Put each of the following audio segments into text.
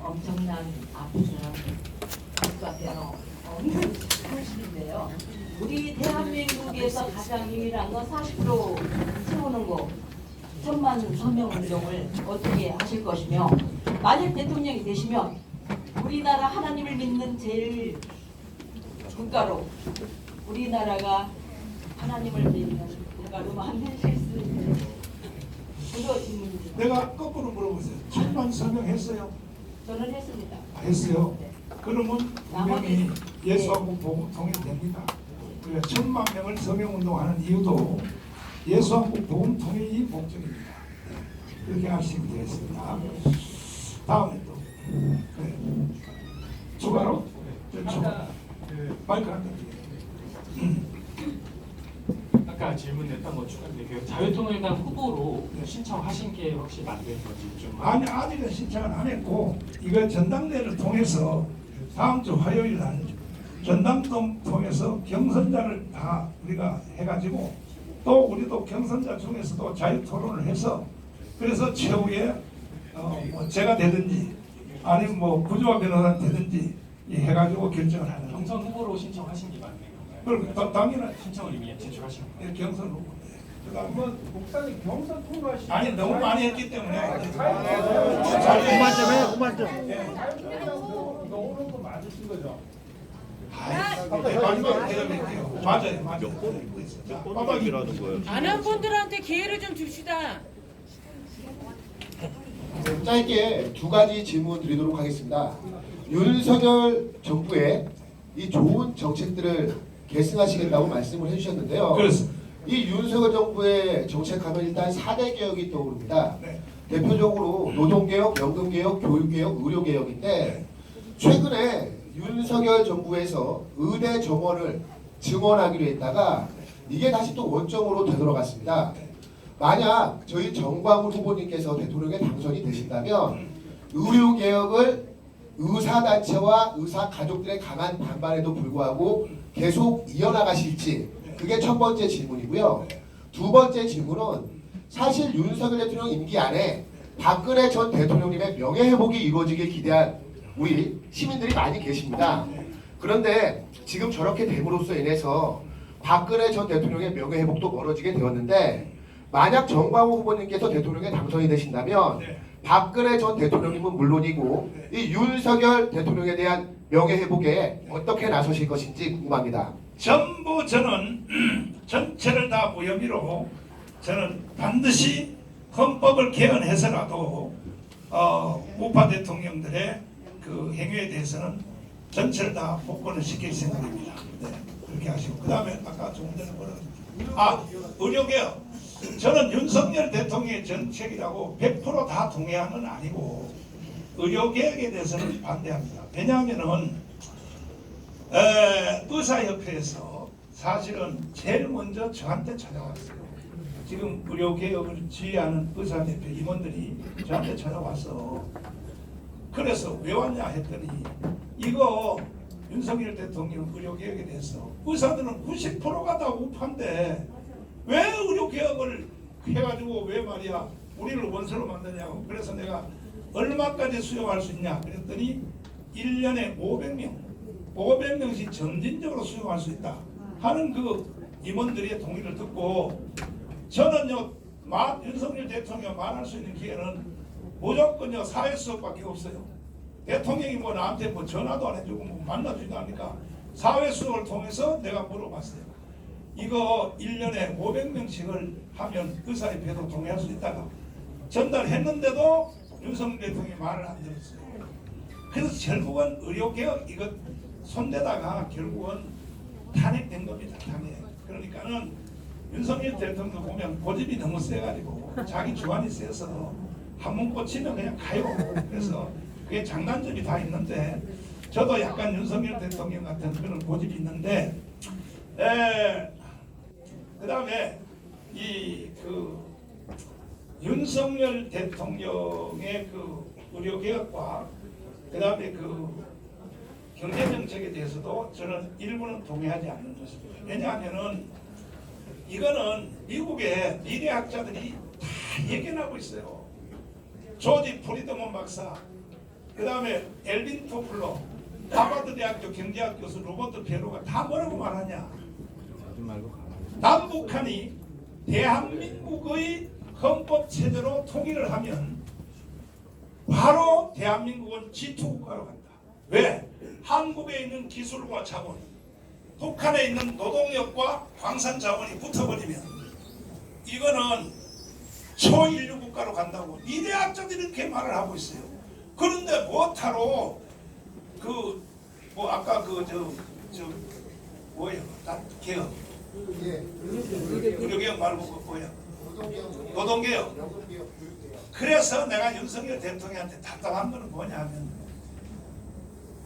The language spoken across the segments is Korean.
엄청난 아프기는 국가대로 없는 사실인데요. 우리 대한민국에서 가장 유일한 건 40% 채우는 거 1,000만 서명 운동을 어떻게 하실 것이며, 만일 대통령이 되시면 우리나라 하나님을 믿는 제일 국가로, 우리나라가 하나님을 믿는 국가로 만드실 수 있는 그거 질문입니다. 내가 거꾸로 물어보세요. 1,000만 서명했어요? 저는 했습니다. 했어요. 네. 그러면 분명히 예수한국 복음 통일됩니다. 우리가 1,000만 명을 서명운동하는 이유도 예수한국 복음 통일이 목적입니다. 그렇게 하시면 되겠습니다. 다음에 또 그래. 추가로 마이크 한 대. 아까 질문했던 거 추가인데 그 자유통일당 후보로 신청하신 게 혹시 맞는 건지 좀. 아니, 아직은 신청은 안 했고, 이거 전당대회를 통해서 다음 주 화요일 날 전당동 통해서 경선자를 다 우리가 해가지고, 또 우리도 경선자 중에서도 자유 토론을 해서, 그래서 최후에 뭐 제가 되든지 아니면 뭐 구조화 변호사 되든지 해가지고 결정을 하는 거예요. 경선 후보로 신청하신 게 맞는 건가요? 그럼 당연히 신청을 이미 제출하신 건가요? 경선 후보. 그다음에 목사님 경선 통과하시. 아니 너무 많이 했기 때문에 그만 좀 해, 그만 좀. 넣어놓은 거 맞으신 거죠? 마지막으로 대답할게요. 맞아요. 뻔뻔이라는 거예요. 안 한 분들한테 기회를 좀 줍시다. 짧게 두 가지 질문 드리도록 하겠습니다. 윤석열 정부의 이 좋은 정책들을 계승하시겠다고 말씀을 해주셨는데요. 그렇습니다. 이 윤석열 정부의 정책하면 일단 4대 개혁이 떠오릅니다. 네. 대표적으로 노동개혁, 연금개혁, 교육개혁, 의료개혁인데 최근에 윤석열 정부에서 의대 정원을 증원하기로 했다가 이게 다시 또 원점으로 되돌아갔습니다. 만약 저희 정광훈 후보님께서 대통령에 당선이 되신다면 의료개혁을 의사단체와 의사가족들의 강한 반발에도 불구하고 계속 이어나가실지, 그게 첫 번째 질문이고요. 두 번째 질문은 사실 윤석열 대통령 임기 안에 박근혜 전 대통령님의 명예회복이 이루어지길 기대한 우리 시민들이 많이 계십니다. 그런데 지금 저렇게 됨으로써 인해서 박근혜 전 대통령의 명예회복도 멀어지게 되었는데, 만약 정광훈 후보님께서 대통령에 당선이 되신다면 박근혜 전 대통령님은 물론이고 이 윤석열 대통령에 대한 명예회복에 어떻게 나서실 것인지 궁금합니다. 전부 저는 전체를 다 무혐의로 저는 반드시 헌법을 개헌해서라도 우파 대통령들의 그 행위에 대해서는 전체를 다 복권을 시킬 생각입니다. 네, 그렇게 하시고, 그 다음에 아까 조금 전에 뭐라고 의료개혁. 저는 윤석열 대통령의 정책이라고 100% 다 동의하는 건 아니고 의료개혁에 대해서는 반대합니다. 왜냐하면은 의사협회에서 사실은 제일 먼저 저한테 찾아왔어요. 지금 의료개혁을 지휘하는 의사협회 임원들이 저한테 찾아와서, 그래서 왜 왔냐 했더니 이거 윤석열 대통령 의료개혁에 대해서 의사들은 90%가 다 우파인데 왜 의료개혁을 해가지고 왜 말이야 우리를 원수로 만드냐고. 그래서 내가 얼마까지 수용할 수 있냐 그랬더니 1년에 500명씩 점진적으로 수용할 수 있다 하는 그 임원들의 동의를 듣고, 저는요 윤석열 대통령 말할 수 있는 기회는 무조건요 사회 수업밖에 없어요. 대통령이 뭐 나한테 뭐 전화도 안 해주고 뭐 만나주지도 않으니까 사회 수업을 통해서 내가 물어봤어요. 이거 1년에 500명씩을 하면 의사협회도 동의할 수 있다가 전달했는데도 윤석열 대통령이 말을 안 들었어요. 그래서 결국은 의료개혁 이거 손대다가 결국은 탄핵된 겁니다. 탄핵. 그러니까는 윤석열 대통령 보면 고집이 너무 세가지고 자기 주관이 세서 한 번 꽂히면 그냥 가요. 그래서 그게 장단점이 다 있는데 저도 약간 윤석열 대통령 같은 그런 고집이 있는데, 그 다음에 그 윤석열 대통령의 그 의료개혁과 그 다음에 그 경제정책에 대해서도 저는 일부는 동의하지 않는 것입니다. 왜냐하면은 이거는 미국의 미래학자들이 다 예견하고 있어요. 조지 프리드먼 박사, 그 다음에 엘빈 토플러, 하버드 대학교 경제학 교수 로버트 베로가 다 뭐라고 말하냐? 남북한이 대한민국의 헌법 체제로 통일을 하면 바로 대한민국은 G2국가로 간다. 왜? 한국에 있는 기술과 자본, 북한에 있는 노동력과 광산 자원이 붙어버리면 이거는 초인류 국가로 간다고 미래학자들이 이렇게 말을 하고 있어요. 그런데 뭐하러 뭐 아까 뭐예요? 개혁, 의료개혁 말고 뭐야? 노동개혁. 그래서 내가 윤석열 대통령한테 답답한 거는 뭐냐면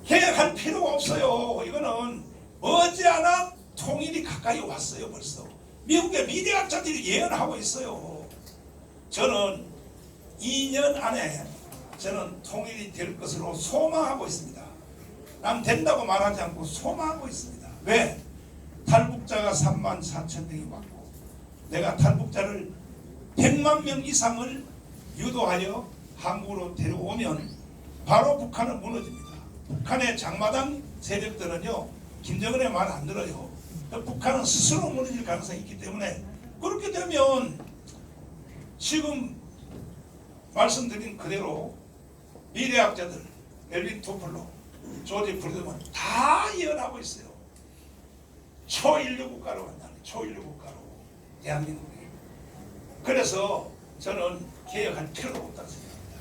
개혁할 필요가 없어요. 이거는 머지않아 통일이 가까이 왔어요. 벌써 미국의 미래학자들이 예언하고 있어요. 저는 2년 안에 저는 통일이 될 것으로 소망하고 있습니다. 난 된다고 말하지 않고 소망하고 있습니다. 왜? 탈북자가 34,000명이 왔고 내가 탈북자를 100만 명 이상을 유도하여 한국으로 데려오면 바로 북한은 무너집니다. 북한의 장마당 세력들은요 김정은의 말 안 들어요. 북한은 스스로 무너질 가능성이 있기 때문에 그렇게 되면 지금 말씀드린 그대로 미래학자들 엘빈 토플러, 조지 프리드먼 다 예언하고 있어요. 초인류 국가로 간다는 초인류 국가로 대한민국이. 그래서 저는 개혁할 필요가 없다고 생각합니다.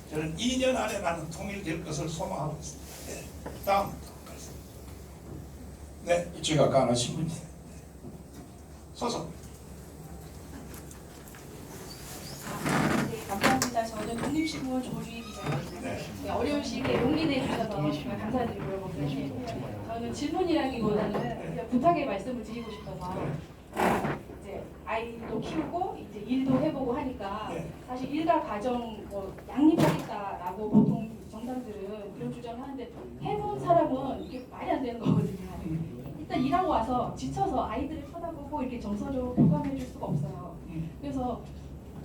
저는 2년 안에 나는 통일될 것을 소망하고 있습니다. 네. 다음 말씀. 네, 이쪽에 아까 안 하신 분이. 소속. 네, 감사합니다. 저는 독립신문 조주희 기자입니다. 네, 어려운 시기에 용기 내주셔서 정말 감사드리고요. 저는 질문이라기보다는 그냥 부탁의 말씀을 드리고 싶어서 이제 아이도 키우고 이제 일도 해보고 하니까 사실 일과 가정 뭐 양립하겠다라고 보통 정당들은 그런 주장을 하는데 해본 사람은 이게 말이 안 되는 거거든요. 일단 일하고 와서 지쳐서 아이들을 쳐다보고 이렇게 정서적으로 교감해줄 수가 없어요. 그래서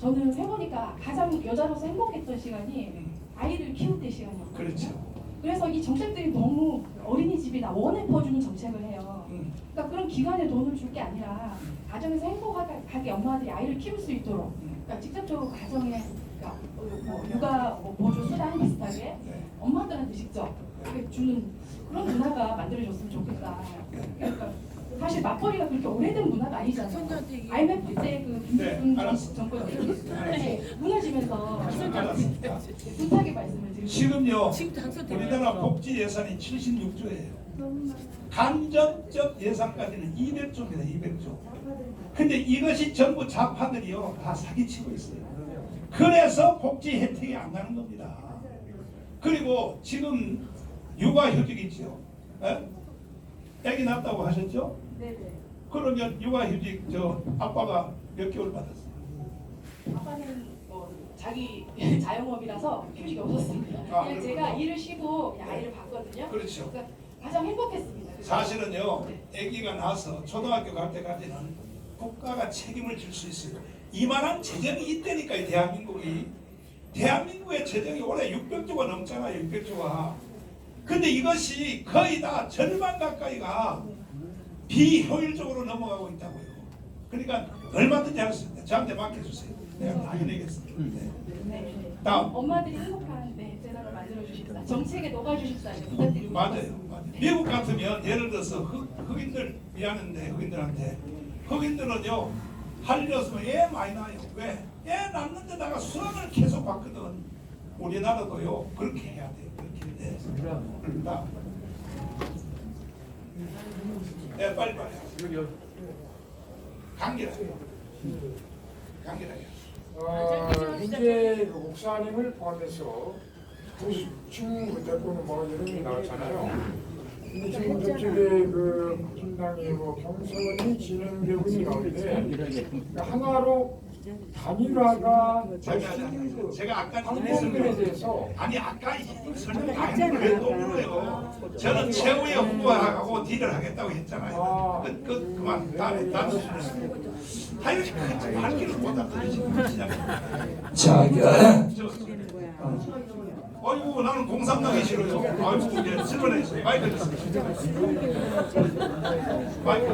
저는 해보니까 가장 여자로서 행복했던 시간이 아이를 키울 때 시간이었거든요. 그렇죠. 그래서 이 정책들이 너무 어린이집이나 원에 퍼주는 정책을 해요. 그러니까 그런 기관에 돈을 줄 게 아니라 가정에서 행복하게 엄마들이 아이를 키울 수 있도록 그러니까 직접적으로 가정에 그러니까 뭐 육아 뭐 보조 수당 비슷하게 엄마들한테 직접 이렇게 주는 그런 문화가 만들어졌으면 좋겠다. 그러니까 사실 맞벌이가 그렇게 오래된 문화가 아니잖아요. IMF 때 그 김대중 정권이 무너지면서 부탁의 말씀을 드리고 지금요 우리나라 복지 예산이 76조예요. 간접적 예산까지는 200조입니다. 200조. 근데 이것이 전부 좌파들이요 다 사기치고 있어요. 그래서 복지 혜택이 안 가는 겁니다. 그리고 지금 육아휴직 있죠. 애기 낳았다고 하셨죠? 네네. 그러면 육아휴직 저 아빠가 몇 개월 받았어요? 아빠는 자기 자영업이라서 휴직이 없었습니다. 그냥 제가 일을 쉬고 그냥 아이를 봤거든요. 그렇죠. 그러니까 가장 행복했습니다. 사실은요, 아기가 나서 초등학교 갈 때까지는 국가가 책임을 질 수 있어요. 이만한 재정이 있다니까 이 대한민국의 재정이 올해 600조가 넘잖아요. 600조가. 근데 이것이 거의 다 절반 가까이가 비효율적으로 넘어가고 있다고요. 그러니까 얼마든지 할 수 있다. 저한테 맡겨주세요. 내가 다 해내겠습니다. 네. 다음. 엄마들이 행복한 세상을 만들어 주십사. 정책에 녹아 주십사 부탁드리고 맞아요. 미국 같으면 예를 들어서 흑인들 미안한데 흑인들은요 할 일 없으면 애 많이 낳아요. 왜? 애 낳는데다가 수당을 계속 받거든. 우리나라도요 그렇게 해야 돼요. 그렇게 돼. 네, 빨리. 강렬하게. 이제 그 목사님을 포함해서 부층 대표는 뭐 이런 게 나왔잖아요. 근데 지금 저쪽에 그 국힘당이 뭐 경선이 진행되고 있는 가운데 하나로 단일화가 제가 아까 방법론에 대해서 아까 설명 안 했는데 왜 또 물어요? 저는 최후의 후보하고 딜을 하겠다고 했잖아요. 그만 다른 하여튼 할 길을 못 알아들으시는 자, 아이고 나는 공산당이 싫어요. 아이고 이제 질문했어요. 마이크 주세요. 마이크.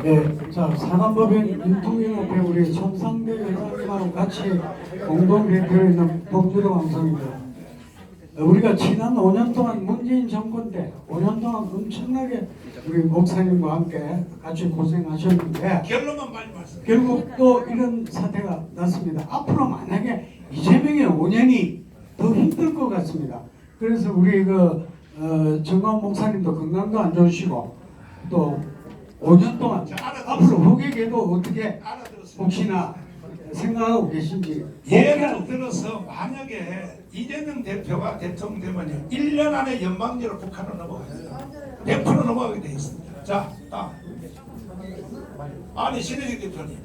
네, 자 사관법인 윤통연합회 우리 손상대 회장님하고 같이 공동 대표로 있는 범주도 왕성입니다. 우리가 지난 5년 동안 문재인 정권 때 5년 동안 엄청나게 우리 목사님과 함께 같이 고생하셨는데 결론만 빨리 말씀해. 결국 또 이런 사태가 났습니다. 앞으로 만약에 이재명의 5년이 더 힘들 것 같습니다. 그래서 우리 정광 목사님도 건강도 안 좋으시고 또 5년 동안 앞으로 후계에도 어떻게 알아들었습니다. 혹시나 생각하고 계신지. 예를 들어서 만약에 이재명 대표가 대통령 되면요 1년 안에 연방제로 북한으로 넘어가요. 100% 넘어가게 돼 있습니다. 자, 다음. 아니 신혜식 대표님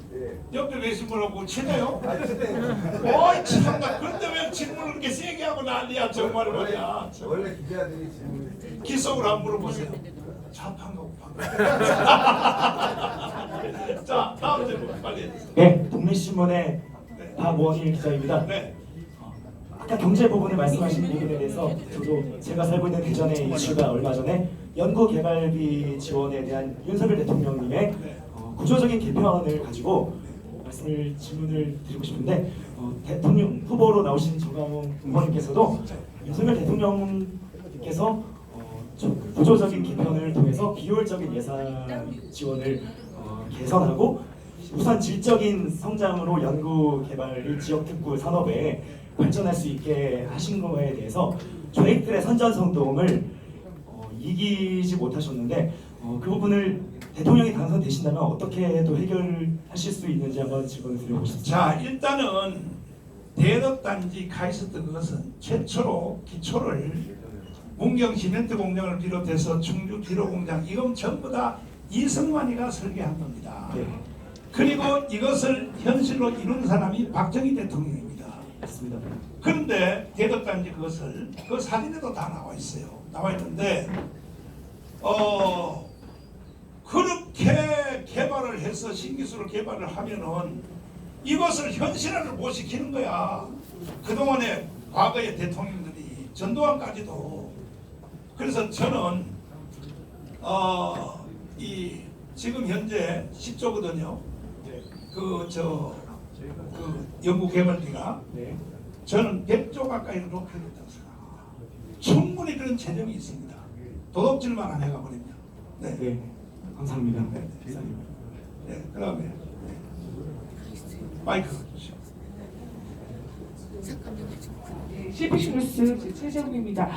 옆에 계신 분하고 친해요? 어이 참나. 그런데 왜 질문을 그렇게 세게 하고 난리야 정말 말이야. 원래 기자들이 질문. 기속으로 한번 물어보세요. 좌판가 우판가. 자 다음 질문 빨리 해주세요. 네, 독립신문의 박원일 기자입니다. 네. 아까 경제 부분을 말씀하신 부분에 대해서 저도 제가 살고 있는 대전의 이슈가 얼마 전에 연구개발비 지원에 대한 윤석열 대통령님의 구조적인 개편을 가지고 질문을 드리고 싶은데 대통령 후보로 나오신 정광훈 후보님께서도 윤석열 대통령께서 구조적인 개편을 통해서 비효율적인 예산 지원을 개선하고 우선 질적인 성장으로 연구개발이 지역특구 산업에 발전할 수 있게 하신 거에 대해서 조획들의 선전성동을 이기지 못하셨는데 그 부분을 대통령이 당선되신다면 어떻게 또 해결하실 수 있는지 한번 질문을 드리고 싶습니다. 자 일단은 대덕단지 카이스트 그것은 최초로 기초를 문경 시멘트 공장을 비롯해서 충주 비료 공장 이건 전부 다 이승만이가 설계한 겁니다. 네. 그리고 이것을 현실로 이룬 사람이 박정희 대통령입니다. 맞습니다. 그런데 대덕단지 그것을 그 사진에도 다 나와 있어요. 나와 있는데 그렇게 개발을 해서 신기술을 개발을 하면은 이것을 현실화를 못 시키는 거야. 그동안에 과거의 대통령들이 전두환까지도. 그래서 저는 이 지금 현재 10조거든요. 그 연구개발비가 네. 저는 100조 가까이로 높여야겠다고 생각합니다. 충분히 그런 재정이 있습니다. 도둑질만 안 해가 버리면. 네. 네. 감사합니다. 네. 네. 그다음에 마이크 주시죠. CBC 뉴스 최재훈입니다.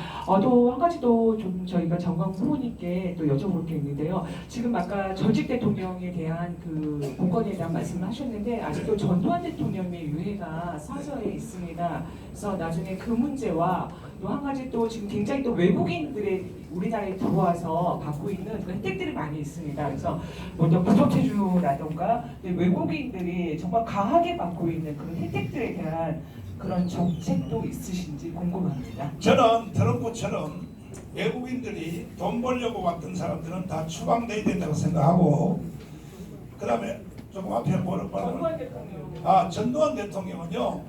또 한 가지 또 좀 저희가 정광 후보님께 또 여쭤볼 게 있는데요. 지금 아까 전직 대통령에 대한 그 공권에 대한 말씀을 하셨는데 아직도 전두환 대통령의 유해가 서서히 있습니다. 그래서 나중에 그 문제와 또 한 가지 또 지금 굉장히 또 외국인들의 우리나라에 들어와서 받고 있는 그 혜택들이 많이 있습니다. 그래서 먼저 부속체주라던가 외국인들이 정말 강하게 받고 있는 그런 혜택들에 대한 그런 정책도 있으신지 궁금합니다. 저는 트럼프처럼 외국인들이 돈 벌려고 왔던 사람들은 다 추방돼야 된다고 생각하고 그 다음에 조금 앞에 뭐라고 전두환 대통령. 전두환 대통령은요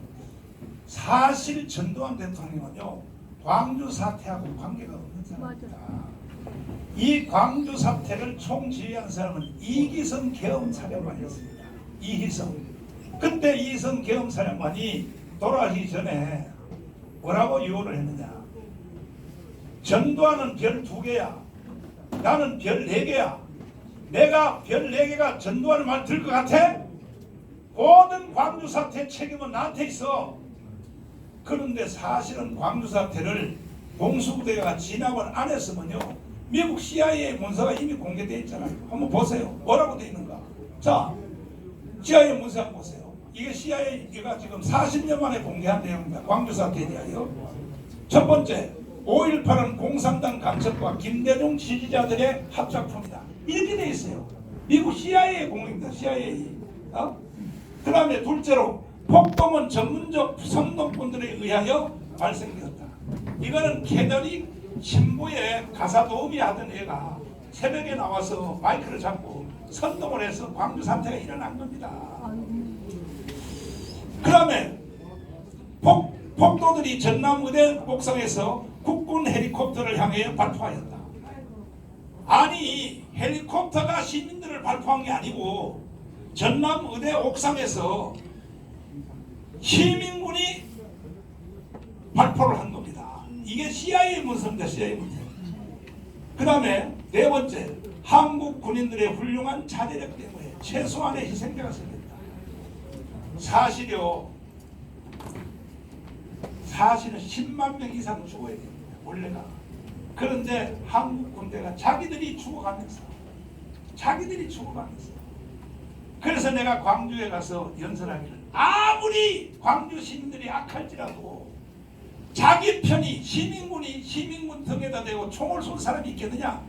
사실 전두환 대통령은요 광주 사태하고 관계가 없는 사람입니다. 이 광주 사태를 총지휘한 사람은 이기성 계엄사령관이었습니다. 이희성. 근데 이희성 계엄사령관이 돌아가기 전에 뭐라고 유언을 했느냐. 전두환은 별 2개야. 나는 별 4개야. 내가 별 4개가 전두환의 말 들을 것 같아? 모든 광주 사태 책임은 나한테 있어. 그런데 사실은 광주 사태를 공수부대가 진압을 안 했으면요. 미국 CIA 문서가 이미 공개되어 있잖아요. 한번 보세요. 뭐라고 되어 있는가. 자, CIA 문서 한번 보세요. 이게 CIA가 지금 40년 만에 공개한 내용입니다. 광주 사태에 대하여. 첫 번째, 5.18은 공산당 간첩과 김대중 지지자들의 합작품이다. 이렇게 되어 있어요. 미국 CIA 공개입니다. CIA. 그 다음에 둘째로 폭동은 전문적 선동꾼들에 의하여 발생되었다. 이거는 캐더릭 신부의 가사 도우미 하던 애가 새벽에 나와서 마이크를 잡고 선동을 해서 광주 사태가 일어난 겁니다. 그 다음에 폭도들이 전남의대 옥상에서 국군 헬리콥터를 향해 발포하였다. 아니 헬리콥터가 시민들을 발포한 게 아니고 전남의대 옥상에서 시민군이 발포를 한 겁니다. 이게 CIA 문서입니다. CIA 문서. 그 다음에 네 번째, 한국 군인들의 훌륭한 자제력 때문에 최소한의 희생자가 생겼다. 사실은 10만 명 이상 죽어야 됩니다. 원래가. 그런데 한국 군대가 자기들이 죽어가면서 그래서 내가 광주에 가서 연설하기를, 아무리 광주 시민들이 악할지라도 자기 편이 시민군 등에다 대고 총을 쏜 사람이 있겠느냐.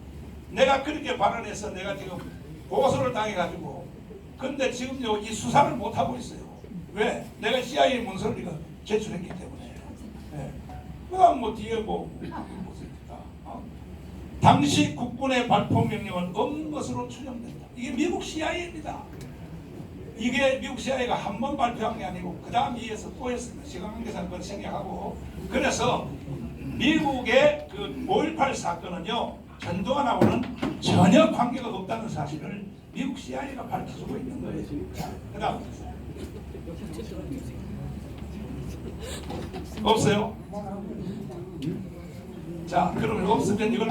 내가 그렇게 발언해서 내가 지금 고소를 당해가지고, 근데 지금요 이 수사를 못하고 있어요. 왜? 내가 CIA 문서를 이거 제출했기 때문에. 네. 그다음 뭐 뒤에 뭐 당시 국군의 발포 명령은 없는 것으로 추정된다. 이게 미국 CIA입니다. 이게 미국 CIA가 한 번 발표한 게 아니고 그 다음 이에서 또 했습니다. 시간관계상 그걸 생략하고. 그래서 미국의 그 5.18 사건은요 전두환하고는 전혀 관계가 없다는 사실을 미국 CIA가 밝혀주고 있는 거예요. 그 다음 없어요? 자, 그러면 없으면 이걸